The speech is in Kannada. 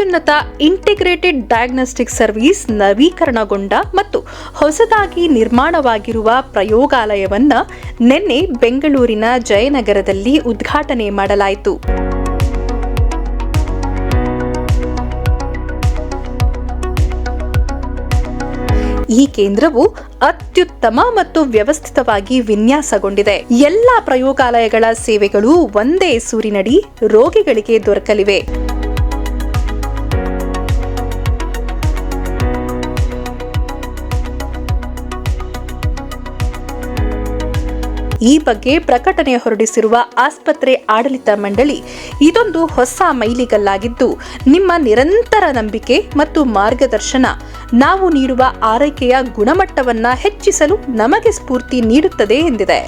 ಅತ್ಯುನ್ನತ ಇಂಟಿಗ್ರೇಟೆಡ್ ಡಯಾಗ್ನೋಸ್ಟಿಕ್ ಸರ್ವಿಸ್ ನವೀಕರಣಗೊಂಡ ಮತ್ತು ಹೊಸದಾಗಿ ನಿರ್ಮಾಣವಾಗಿರುವ ಪ್ರಯೋಗಾಲಯವನ್ನ ನಿನ್ನೆ ಬೆಂಗಳೂರಿನ ಜಯನಗರದಲ್ಲಿ ಉದ್ಘಾಟನೆ ಮಾಡಲಾಯಿತು. ಈ ಕೇಂದ್ರವು ಅತ್ಯುತ್ತಮ ಮತ್ತು ವ್ಯವಸ್ಥಿತವಾಗಿ ವಿನ್ಯಾಸಗೊಂಡಿದೆ. ಎಲ್ಲಾ ಪ್ರಯೋಗಾಲಯಗಳ ಸೇವೆಗಳು ಒಂದೇ ಸೂರಿನಡಿ ರೋಗಿಗಳಿಗೆ ದೊರಕಲಿವೆ. ಈ ಬಗ್ಗೆ ಪ್ರಕಟಣೆ ಹೊರಡಿಸಿರುವ ಆಸ್ಪತ್ರೆ ಆಡಳಿತ ಮಂಡಳಿ, ಇದೊಂದು ಹೊಸ ಮೈಲಿಗಲ್ಲಾಗಿದ್ದು ನಿಮ್ಮ ನಿರಂತರ ನಂಬಿಕೆ ಮತ್ತು ಮಾರ್ಗದರ್ಶನ ನಾವು ನೀಡುವ ಆರೈಕೆಯ ಗುಣಮಟ್ಟವನ್ನು ಹೆಚ್ಚಿಸಲು ನಮಗೆ ಸ್ಫೂರ್ತಿ ನೀಡುತ್ತದೆ ಎಂದಿದೆ.